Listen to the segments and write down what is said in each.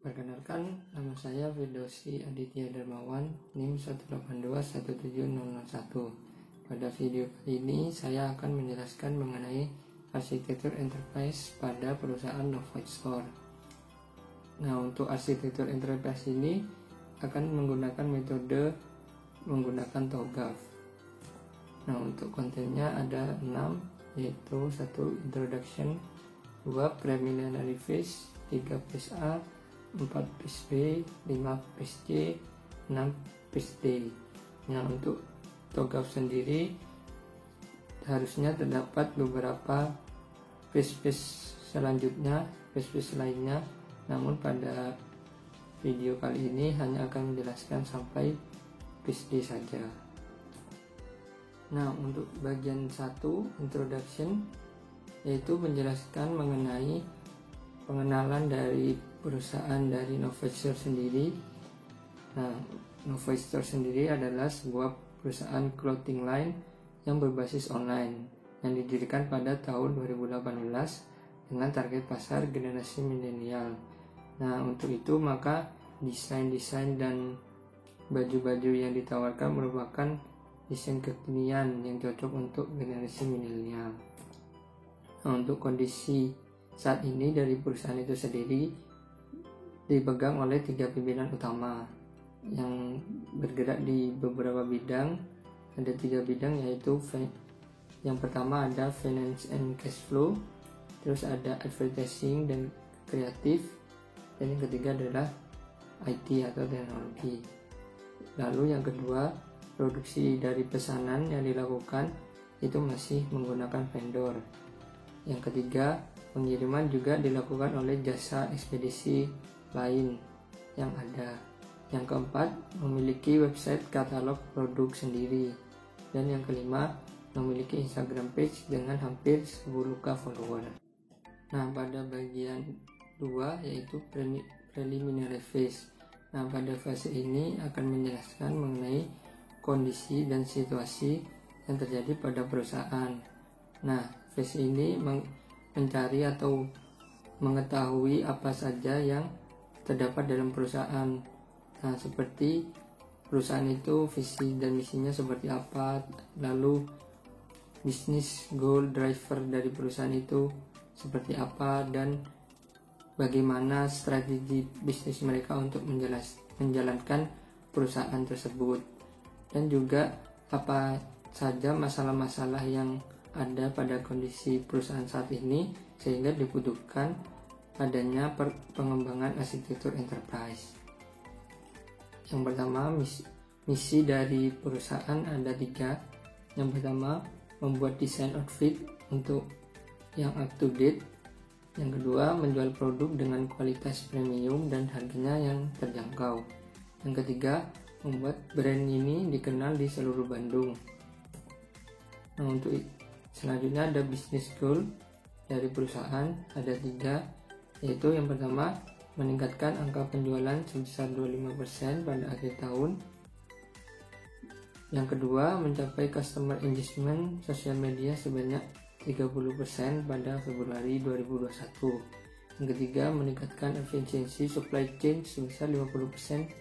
Perkenalkan, nama saya Firdausy Aditya Darmawan, NIM 1821701. Pada video kali ini, saya akan menjelaskan mengenai arsitektur enterprise pada perusahaan Novvoice Store. Nah, untuk arsitektur enterprise ini akan menggunakan metode menggunakan TOGAF. Nah, untuk kontennya ada 6, yaitu 1. Introduction, 2. Preliminary phase, 3. Phase A, 4 phase B, 5 phase C, 6 phase D. Nah, untuk TOGAF sendiri harusnya terdapat beberapa phase-phase selanjutnya, phase-phase lainnya. Namun pada video kali ini hanya akan menjelaskan sampai phase D saja. Nah, untuk bagian 1, introduction, yaitu menjelaskan mengenai pengenalan dari perusahaan dari Novvoice Store sendiri. Nah, Novvoice Store sendiri adalah sebuah perusahaan clothing line yang berbasis online yang didirikan pada tahun 2018 dengan target pasar generasi milenial. Nah, untuk itu maka desain-desain dan baju-baju yang ditawarkan merupakan desain kekinian yang cocok untuk generasi milenial. Nah, untuk kondisi saat ini dari perusahaan itu sendiri dipegang oleh 3 pimpinan utama yang bergerak di beberapa bidang. Ada 3 bidang, yaitu yang pertama ada finance and cash flow, terus ada advertising dan kreatif, dan yang ketiga adalah IT atau teknologi. Lalu yang kedua, produksi dari pesanan yang dilakukan itu masih menggunakan vendor. Yang ketiga, pengiriman juga dilakukan oleh jasa ekspedisi lain yang ada. Yang keempat, memiliki website katalog produk sendiri. Dan yang kelima, memiliki Instagram page dengan hampir 10k follower. Nah, pada bagian 2 yaitu preliminary phase. Nah, pada fase ini akan menjelaskan mengenai kondisi dan situasi yang terjadi pada perusahaan. Nah, phase ini mencari atau mengetahui apa saja yang terdapat dalam perusahaan. Nah, seperti perusahaan itu visi dan misinya seperti apa, lalu bisnis goal driver dari perusahaan itu seperti apa, dan bagaimana strategi bisnis mereka untuk menjalankan perusahaan tersebut, dan juga apa saja masalah-masalah yang ada pada kondisi perusahaan saat ini sehingga dibutuhkan adanya pengembangan arsitektur enterprise. Yang pertama, misi dari perusahaan ada 3. Yang pertama, membuat desain outfit untuk yang up to date. Yang kedua, menjual produk dengan kualitas premium dan harganya yang terjangkau. Yang ketiga, membuat brand ini dikenal di seluruh Bandung. Nah, untuk selanjutnya ada business goal dari perusahaan, ada 3, yaitu yang pertama, meningkatkan angka penjualan sebesar 25% pada akhir tahun. Yang kedua, mencapai customer engagement sosial media sebanyak 30% pada Februari 2021. Yang ketiga, meningkatkan efisiensi supply chain sebesar 50%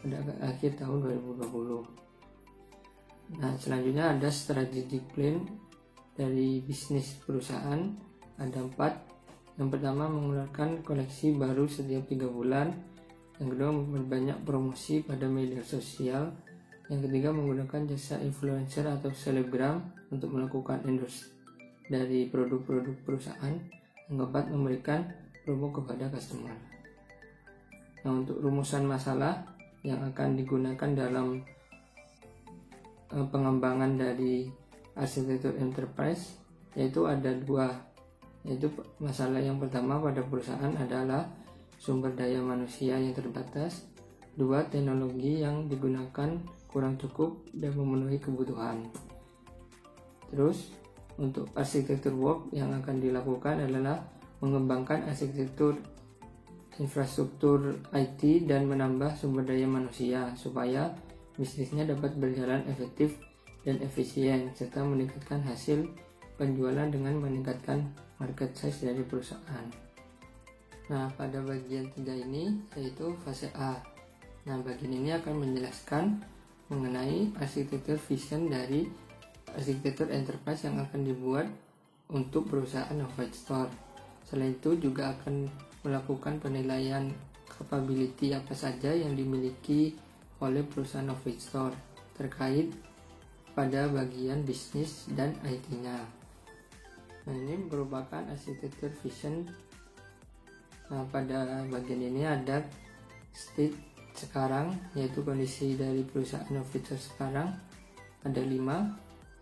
pada akhir tahun 2020. Nah, selanjutnya ada strategic plan dari bisnis perusahaan, ada 4. Yang pertama, mengeluarkan koleksi baru setiap 3 bulan. Yang kedua, memperbanyak promosi pada media sosial. Yang ketiga, menggunakan jasa influencer atau selebgram untuk melakukan endorse dari produk-produk perusahaan. Yang keempat, memberikan promo kepada customer. Nah, untuk rumusan masalah yang akan digunakan dalam pengembangan dari arsitektur enterprise, yaitu ada 2, yaitu masalah yang pertama pada perusahaan adalah sumber daya manusia yang terbatas. 2, teknologi yang digunakan kurang cukup dan memenuhi kebutuhan. Terus untuk arsitektur work yang akan dilakukan adalah mengembangkan arsitektur infrastruktur IT dan menambah sumber daya manusia supaya bisnisnya dapat berjalan efektif dan efisien, serta meningkatkan hasil penjualan dengan meningkatkan market size dari perusahaan. Nah, pada bagian 3 ini yaitu fase A. Nah, bagian ini akan menjelaskan mengenai arsitektur vision dari arsitektur enterprise yang akan dibuat untuk perusahaan Novage Store. Selain itu juga akan melakukan penilaian capability apa saja yang dimiliki oleh perusahaan Novage Store terkait pada bagian bisnis dan IT-nya. Nah, ini merupakan arsitektur vision. Nah, pada bagian ini ada state sekarang, yaitu kondisi dari perusahaan Novage Store sekarang. Ada 5,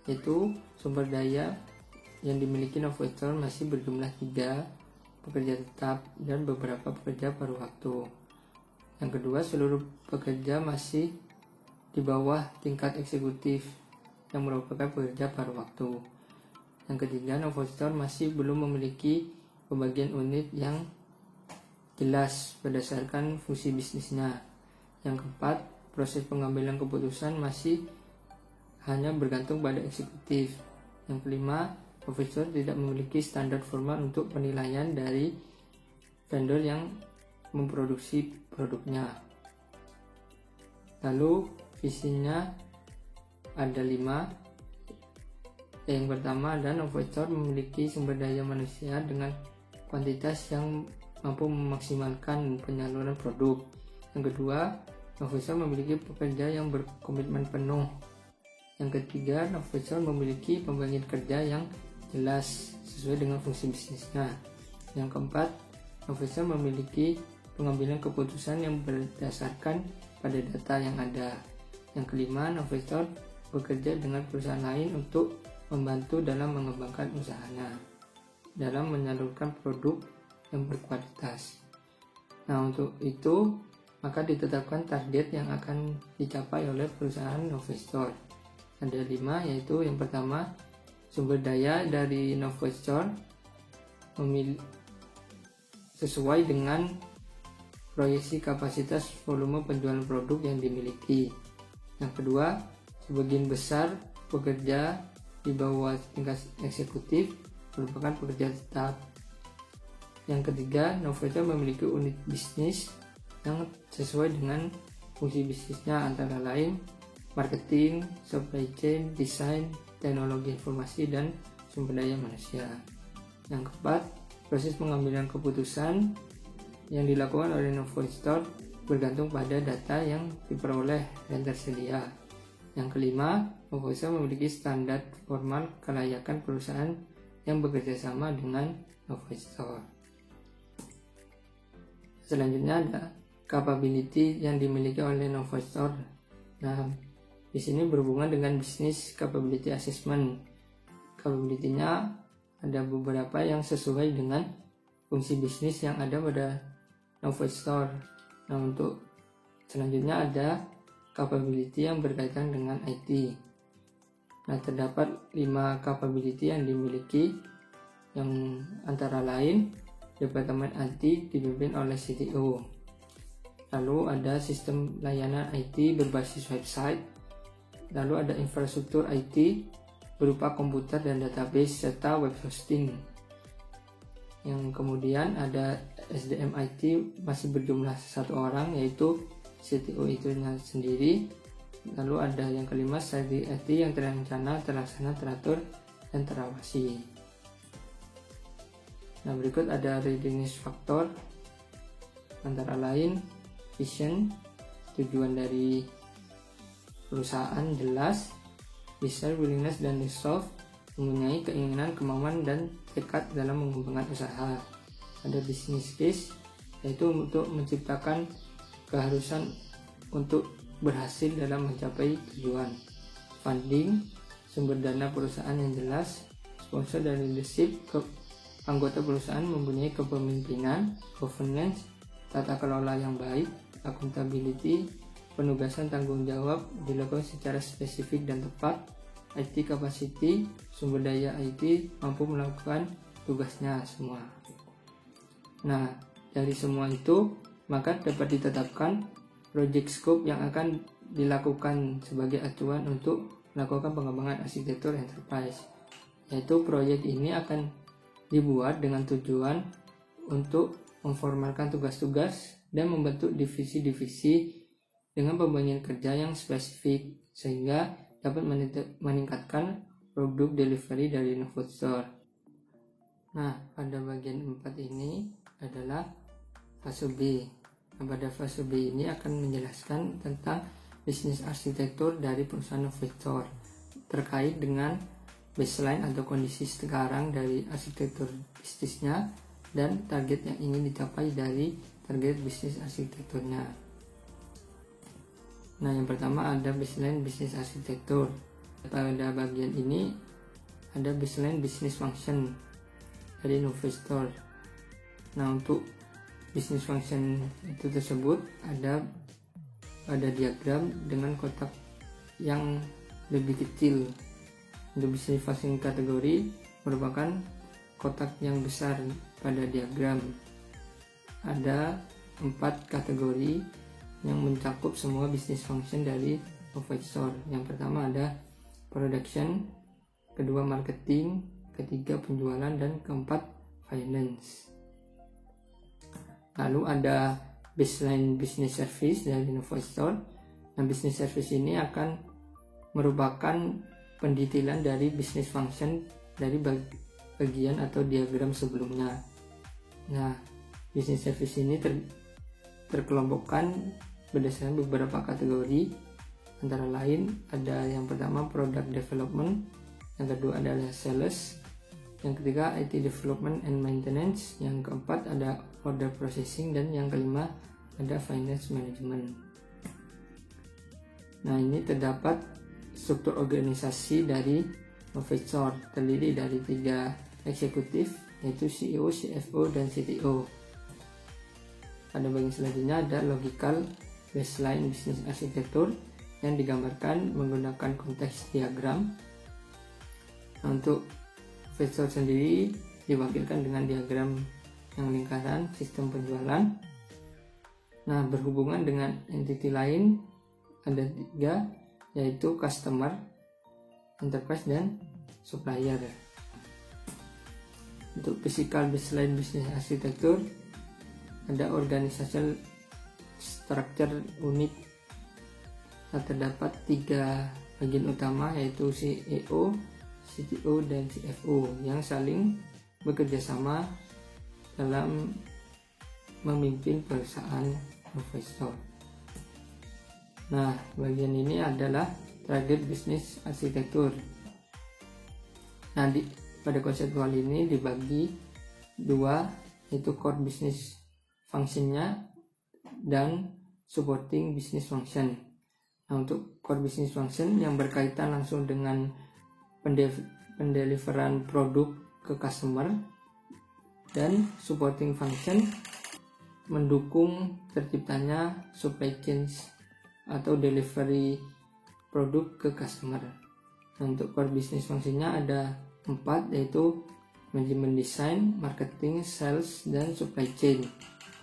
yaitu sumber daya yang dimiliki Novage Store masih berjumlah 3, pekerja tetap dan beberapa pekerja paruh waktu. Yang kedua, seluruh pekerja masih di bawah tingkat eksekutif yang merupakan pekerja paruh waktu. Yang ketiga, Novage Store masih belum memiliki pembagian unit yang jelas berdasarkan fungsi bisnisnya. Yang keempat, proses pengambilan keputusan masih hanya bergantung pada eksekutif. Yang kelima, Novage Store tidak memiliki standar formal untuk penilaian dari vendor yang memproduksi produknya. Lalu visinya ada 5. Yang pertama adalah Novage Store memiliki sumber daya manusia dengan kuantitas yang mampu memaksimalkan penyaluran produk. Yang kedua, Novage Store memiliki pekerja yang berkomitmen penuh. Yang ketiga, Novage Store memiliki pembagian kerja yang jelas sesuai dengan fungsi bisnisnya. Yang keempat, Novage Store memiliki pengambilan keputusan yang berdasarkan pada data yang ada. Yang kelima, Novage Store bekerja dengan perusahaan lain untuk membantu dalam mengembangkan usahanya, dalam menyalurkan produk yang berkualitas. Nah, untuk itu maka ditetapkan target yang akan dicapai oleh perusahaan Novage Store. Ada 5, yaitu yang pertama, sumber daya dari Novage Store sesuai dengan proyeksi kapasitas volume penjualan produk yang dimiliki. Yang kedua, sebagian besar pekerja di bawah tingkat eksekutif merupakan pekerja tetap. Yang ketiga, Novage Store memiliki unit bisnis yang sesuai dengan fungsi bisnisnya, antara lain marketing, supply chain, desain, teknologi informasi, dan sumber daya manusia. Yang keempat, proses pengambilan keputusan yang dilakukan oleh Novage Store bergantung pada data yang diperoleh dan tersedia. Yang kelima, Novage Store memiliki standar formal kelayakan perusahaan yang bekerja sama dengan Novage Store. Selanjutnya ada capability yang dimiliki oleh Novage Store. Nah, di sini berhubungan dengan bisnis capability assessment. Capability-nya ada beberapa yang sesuai dengan fungsi bisnis yang ada pada Novage Store. Nah, untuk selanjutnya ada capability yang berkaitan dengan IT. Nah, terdapat 5 capability yang dimiliki, yang antara lain Departemen IT dipimpin oleh CTO. Lalu ada sistem layanan IT berbasis website. Lalu ada infrastruktur IT berupa komputer dan database serta web hosting. Yang kemudian ada SDM IT masih berjumlah 1 orang, yaitu CTO itu sendiri. Lalu ada yang kelima, strategi IT yang terencana, terlaksana, teratur, dan terawasi. Nah, berikut ada readiness factor, antara lain vision, tujuan dari perusahaan jelas, desire, willingness, dan resolve, mempunyai keinginan, kemauan, dan tekad dalam mengembangkan usaha. Ada business case, yaitu untuk menciptakan keharusan untuk berhasil dalam mencapai tujuan. Funding, sumber dana perusahaan yang jelas. Sponsor dan leadership, anggota perusahaan mempunyai kepemimpinan. Governance, tata kelola yang baik. Accountability, penugasan tanggung jawab dilakukan secara spesifik dan tepat. IT capacity, sumber daya IT mampu melakukan tugasnya semua. Nah, dari semua itu maka dapat ditetapkan project scope yang akan dilakukan sebagai acuan untuk melakukan pengembangan arsitektur enterprise. Yaitu proyek ini akan dibuat dengan tujuan untuk memformalkan tugas-tugas, dan membentuk divisi-divisi dengan pembagian kerja yang spesifik sehingga dapat meningkatkan produk delivery dari Novastore. Nah, pada bagian 4 ini adalah fase B. Nah, pada fase B ini akan menjelaskan tentang bisnis arsitektur dari perusahaan Novastore terkait dengan baseline atau kondisi sekarang dari arsitektur bisnisnya dan target yang ingin dicapai dari target bisnis arsitekturnya. Nah, yang pertama ada baseline bisnis arsitektur. Pada bagian ini ada baseline business function dari Novastore. Nah, untuk business function itu tersebut ada diagram dengan kotak yang lebih kecil. Untuk business function kategori merupakan kotak yang besar pada diagram. Ada 4 kategori yang mencakup semua business function dari Novastore. Yang pertama ada production, kedua marketing, ketiga penjualan, dan keempat finance. Lalu ada baseline business service dari Novastore. Nah, business service ini akan merupakan pendetailan dari business function dari bagian atau diagram sebelumnya. Nah, business service ini terkelompokkan berdasarkan beberapa kategori, antara lain ada yang pertama product development, yang kedua adalah sales, yang ketiga IT development and maintenance, yang keempat ada order processing, dan yang kelima ada finance management. Nah, ini terdapat struktur organisasi dari Novastore terdiri dari 3 eksekutif, yaitu CEO, CFO, dan CTO. Pada bagian selanjutnya ada logical baseline business arsitektur yang digambarkan menggunakan konteks diagram. Nah, untuk Novastore sendiri diwakilkan dengan diagram yang lingkaran sistem penjualan. Nah, berhubungan dengan entity lain ada 3, yaitu customer, enterprise, dan supplier. Untuk physical baseline business arsitektur ada organizational structure unit. Nah, terdapat 3 bagian utama, yaitu CEO, CTO, dan CFO yang saling bekerja sama dalam memimpin perusahaan Novastore. Nah, bagian ini adalah target bisnis arsitektur. Nah, pada konseptual ini dibagi 2, yaitu core business functionnya dan supporting business function. Nah, untuk core business function yang berkaitan langsung dengan pendeliveran produk ke customer, dan supporting function mendukung terciptanya supply chain atau delivery produk ke customer. Nah, untuk core business functionnya ada 4, yaitu manajemen desain, marketing, sales, dan supply chain.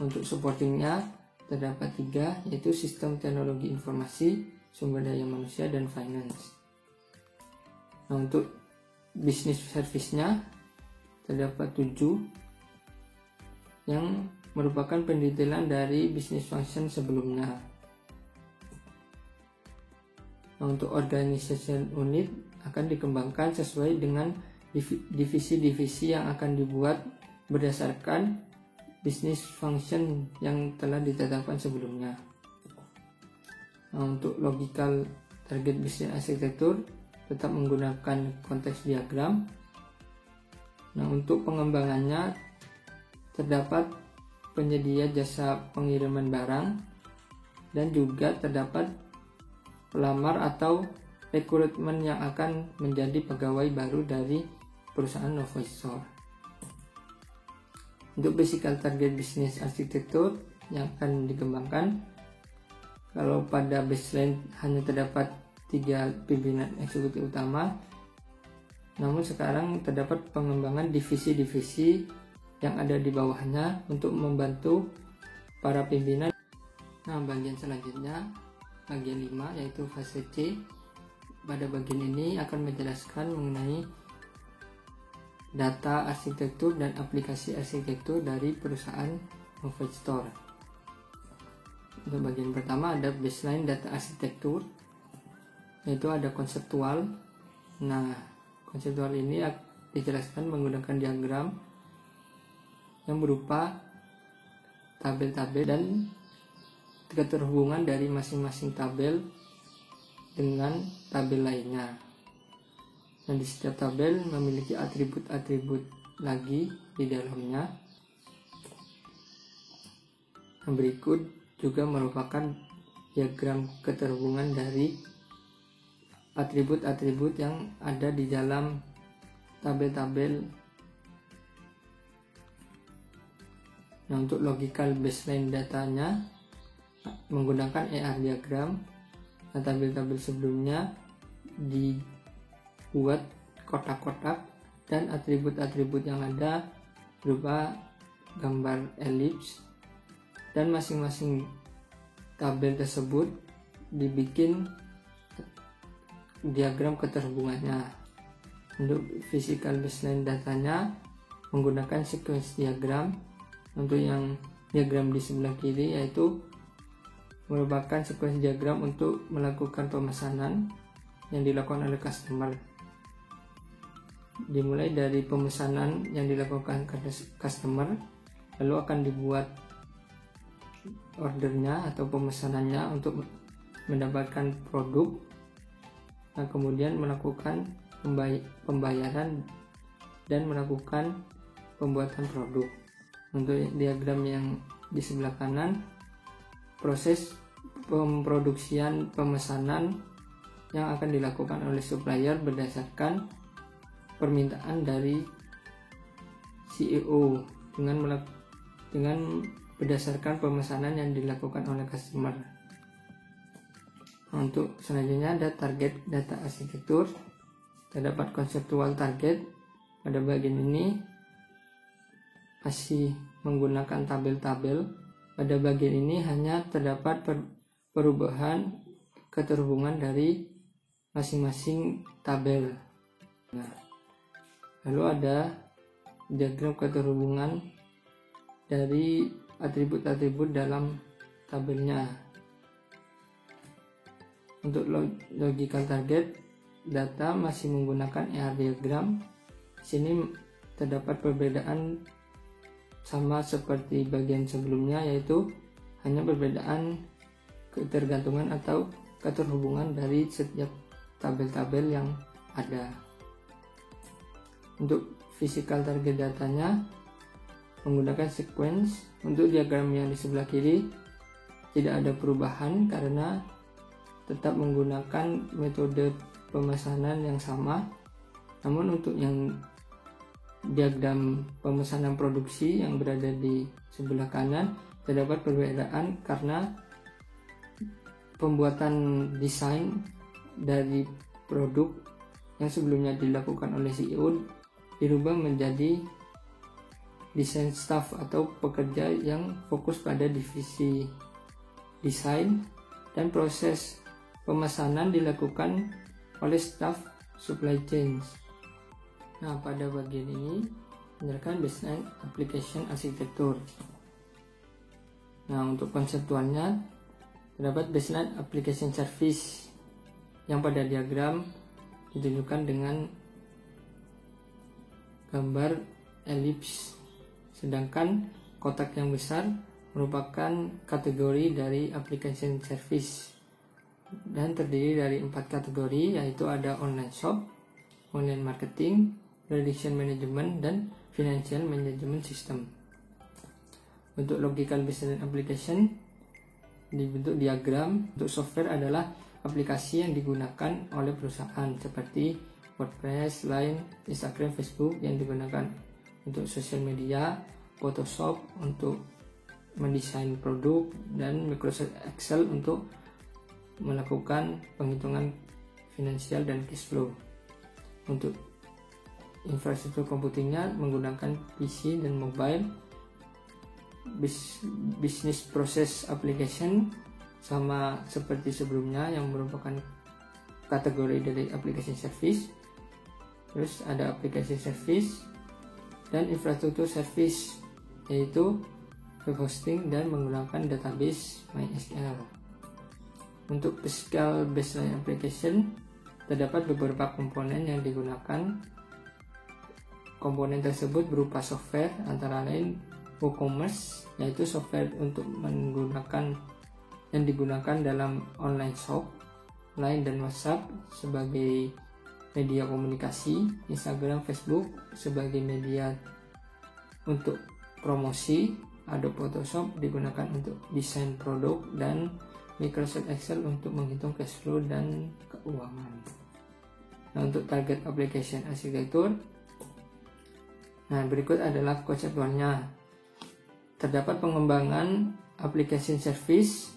Untuk supportingnya terdapat 3, yaitu sistem teknologi informasi, sumber daya manusia, dan finance. Nah, untuk business service-nya terdapat 7 yang merupakan pendetailan dari business function sebelumnya. Nah, untuk organization unit akan dikembangkan sesuai dengan divisi-divisi yang akan dibuat berdasarkan business function yang telah ditetapkan sebelumnya. Nah, untuk logical target business arsitektur tetap menggunakan konteks diagram. Nah, untuk pengembangannya terdapat penyedia jasa pengiriman barang, dan juga terdapat pelamar atau rekrutmen yang akan menjadi pegawai baru dari perusahaan Novastore. Untuk physical target business arsitektur yang akan dikembangkan, kalau pada baseline hanya terdapat 3 pimpinan eksekutif utama, namun sekarang terdapat pengembangan divisi-divisi yang ada di bawahnya untuk membantu para pimpinan. Nah, bagian selanjutnya, bagian 5, yaitu fase C. Pada bagian ini akan menjelaskan mengenai data arsitektur dan aplikasi arsitektur dari perusahaan Knowledge Store. Untuk bagian pertama ada baseline data arsitektur, yaitu ada konseptual. Nah, konseptual ini dijelaskan menggunakan diagram yang berupa tabel-tabel dan keterhubungan dari masing-masing tabel dengan tabel lainnya. Dan di setiap tabel memiliki atribut-atribut lagi di dalamnya. Yang berikut juga merupakan diagram keterhubungan dari atribut-atribut yang ada di dalam tabel-tabel. Nah, untuk logical baseline datanya menggunakan ER diagram. Nah, tabel-tabel sebelumnya dibuat kotak-kotak dan atribut-atribut yang ada berupa gambar elips, dan masing-masing tabel tersebut dibikin diagram keterhubungannya. Untuk physical baseline datanya menggunakan sequence diagram. Untuk yang diagram di sebelah kiri yaitu merupakan sequence diagram untuk melakukan pemesanan yang dilakukan oleh customer. Dimulai dari pemesanan yang dilakukan customer, lalu akan dibuat ordernya atau pemesanannya untuk mendapatkan produk. Nah, kemudian melakukan pembayaran dan melakukan pembuatan produk. Untuk diagram yang di sebelah kanan, proses pemproduksian pemesanan yang akan dilakukan oleh supplier berdasarkan permintaan dari CEO dengan berdasarkan pemesanan yang dilakukan oleh customer. Untuk selanjutnya ada target data arsitektur. Terdapat konseptual target. Pada bagian ini masih menggunakan tabel-tabel. Pada bagian ini hanya terdapat perubahan keterhubungan dari masing-masing tabel. Nah, lalu ada diagram keterhubungan dari atribut-atribut dalam tabelnya. Untuk logical target data masih menggunakan ER diagram. Di sini terdapat perbedaan sama seperti bagian sebelumnya, yaitu hanya perbedaan ketergantungan atau keterhubungan dari setiap tabel-tabel yang ada. Untuk physical target datanya menggunakan sequence. Untuk diagram yang di sebelah kiri tidak ada perubahan karena tetap menggunakan metode pemesanan yang sama. Namun untuk yang diagram pemesanan produksi yang berada di sebelah kanan terdapat perbedaan karena pembuatan desain dari produk yang sebelumnya dilakukan oleh CEO dirubah menjadi desain staff atau pekerja yang fokus pada divisi desain, dan proses pemesanan dilakukan oleh staff supply chain. Nah, pada bagian ini menjelaskan baseline application arsitektur. Nah, untuk konseptualnya terdapat baseline application service yang pada diagram ditunjukkan dengan gambar elips, sedangkan kotak yang besar merupakan kategori dari application service dan terdiri dari 4 kategori, yaitu ada online shop, online marketing, prediction management, dan financial management system. Untuk logical business application dibentuk diagram. Untuk software adalah aplikasi yang digunakan oleh perusahaan seperti WordPress, Line, Instagram, Facebook yang digunakan untuk sosial media, Photoshop untuk mendesain produk, dan Microsoft Excel untuk melakukan penghitungan finansial dan cash flow. Untuk infrastruktur komputingnya menggunakan PC dan mobile. Business process application sama seperti sebelumnya yang merupakan kategori dari application service. Terus ada application service dan infrastruktur service, yaitu web hosting, dan menggunakan database MySQL. Untuk physical baseline application, terdapat beberapa komponen yang digunakan. Komponen tersebut berupa software, antara lain WooCommerce, yaitu software untuk yang digunakan dalam online shop, Line dan WhatsApp sebagai media komunikasi, Instagram, Facebook sebagai media untuk promosi, Adobe Photoshop digunakan untuk desain produk, dan Microsoft Excel untuk menghitung cash flow dan keuangan. Nah, untuk target application arsitektur, nah berikut adalah konseptualnya. Terdapat pengembangan application service,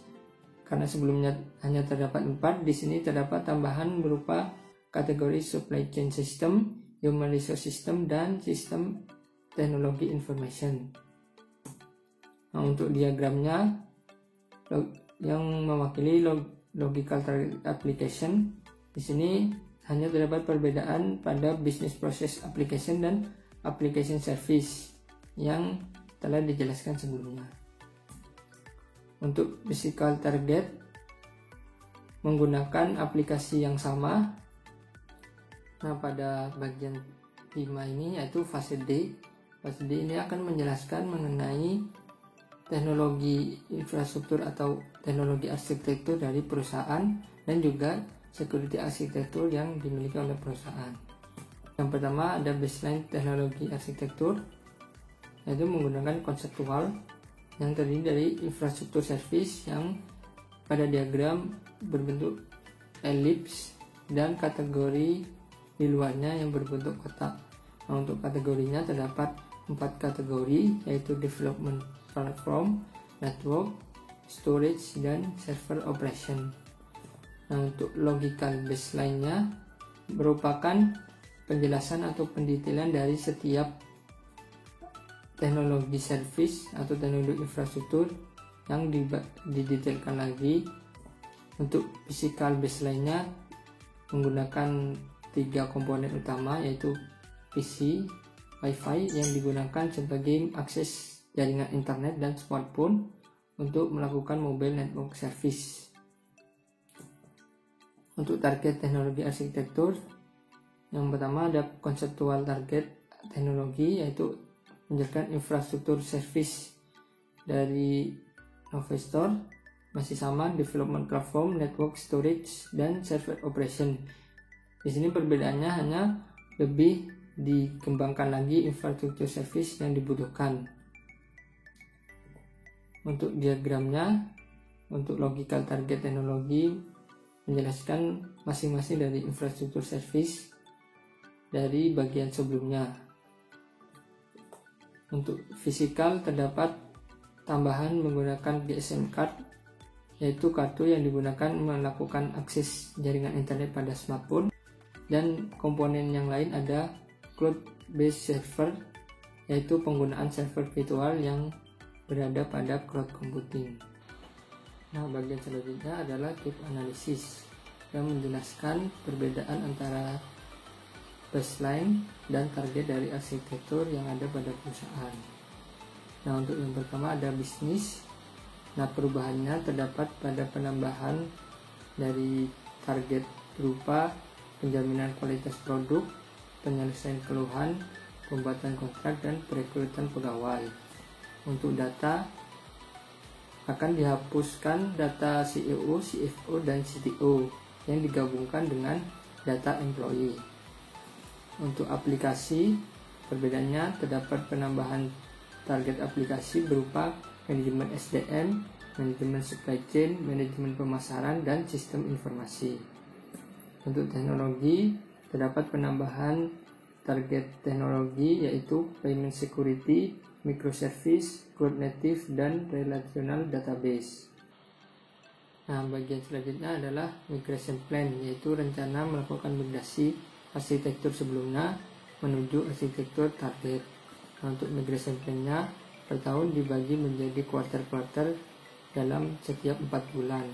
karena sebelumnya hanya terdapat 4, di sini terdapat tambahan berupa kategori supply chain system, human resource system, dan sistem teknologi information. Nah, untuk diagramnya yang mewakili logical target application, di sini hanya terdapat perbedaan pada business process application dan application service yang telah dijelaskan sebelumnya. Untuk physical target menggunakan aplikasi yang sama. Nah, pada bagian 5 ini yaitu fase D. Fase D ini akan menjelaskan mengenai teknologi infrastruktur atau teknologi arsitektur dari perusahaan dan juga security arsitektur yang dimiliki oleh perusahaan. Yang pertama ada baseline teknologi arsitektur, yaitu menggunakan konseptual yang terdiri dari infrastruktur service yang pada diagram berbentuk elips dan kategori di luarnya yang berbentuk kotak. Nah, untuk kategorinya terdapat 4 kategori, yaitu development platform, network, storage, dan server operation. Nah, untuk logical baseline-nya merupakan penjelasan atau pendetailan dari setiap teknologi service atau teknologi infrastruktur yang didetailkan lagi. Untuk physical baseline-nya menggunakan 3 komponen utama, yaitu PC, Wi-Fi yang digunakan sebagai akses jaringan internet dan smartphone untuk melakukan mobile network service. Untuk target teknologi arsitektur, yang pertama ada konseptual target teknologi, yaitu menjelaskan infrastruktur service dari Novastor, masih sama development platform, network, storage, dan server operation. Di sini perbedaannya hanya lebih dikembangkan lagi infrastruktur service yang dibutuhkan. Untuk diagramnya, untuk logical target teknologi menjelaskan masing-masing dari infrastruktur service dari bagian sebelumnya. Untuk physical terdapat tambahan menggunakan GSM card, yaitu kartu yang digunakan melakukan akses jaringan internet pada smartphone, dan komponen yang lain ada cloud based server, yaitu penggunaan server virtual yang berada pada cloud computing. Nah, bagian selanjutnya adalah keep analysis yang menjelaskan perbedaan antara baseline dan target dari arsitektur yang ada pada perusahaan. Nah, untuk yang pertama ada bisnis. Nah, perubahannya terdapat pada penambahan dari target berupa penjaminan kualitas produk, penyelesaian keluhan, pembuatan kontrak, dan perekrutan pegawai. Untuk data akan dihapuskan data CEO, CFO, dan CTO yang digabungkan dengan data employee. Untuk aplikasi, perbedaannya terdapat penambahan target aplikasi berupa manajemen SDM, manajemen supply chain, manajemen pemasaran, dan sistem informasi. Untuk teknologi, terdapat penambahan target teknologi yaitu payment security, microservice, cloud native, dan relational database. Nah, bagian selanjutnya adalah migration plan, yaitu rencana melakukan migrasi arsitektur sebelumnya menuju arsitektur target. Nah, untuk migration plan-nya per tahun dibagi menjadi quarter-quarter dalam setiap 4 bulan.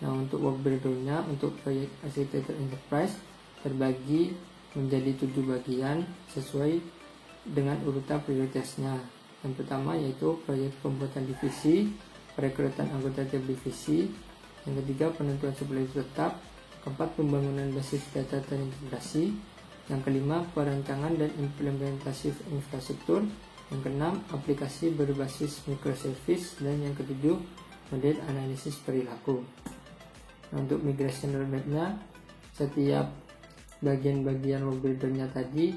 Nah, untuk work breakdown-nya untuk proyek arsitektur enterprise terbagi menjadi 7 bagian sesuai dengan urutan prioritasnya. Yang pertama yaitu proyek pembuatan divisi, perekrutan anggota tiap divisi. Yang ketiga, penentuan supervisor tetap. Keempat, pembangunan basis data terintegrasi. Yang kelima, perancangan dan implementasi infrastruktur. Yang keenam, aplikasi berbasis microservice. Dan yang ketujuh, model analisis perilaku. Nah, untuk migration roadmap-nya, setiap bagian-bagian work builder-nya tadi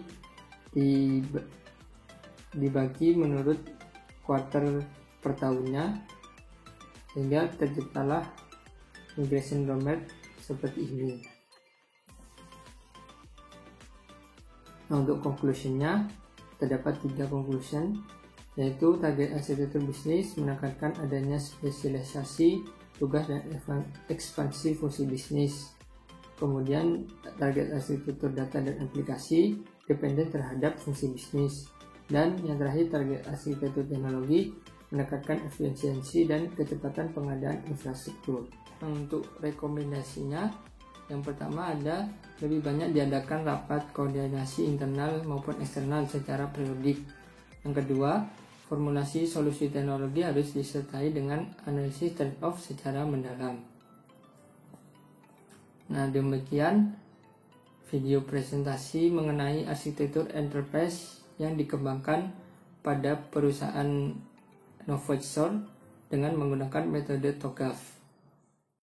dibagi menurut quarter per tahunnya, sehingga terciptalah migration roadmap seperti ini. Nah, untuk conclusion-nya terdapat 3 conclusion, yaitu target arsitektur bisnis menekankan adanya spesialisasi tugas dan ekspansi fungsi bisnis. Kemudian target arsitektur data dan aplikasi dependen terhadap fungsi bisnis. Dan yang terakhir, target arsitektur teknologi menekankan efisiensi dan kecepatan pengadaan infrastruktur. Untuk rekomendasinya, yang pertama ada lebih banyak diadakan rapat koordinasi internal maupun eksternal secara periodik. Yang kedua, formulasi solusi teknologi harus disertai dengan analisis trade-off secara mendalam. Nah, demikian video presentasi mengenai arsitektur enterprise yang dikembangkan pada perusahaan Novation dengan menggunakan metode TOGAF.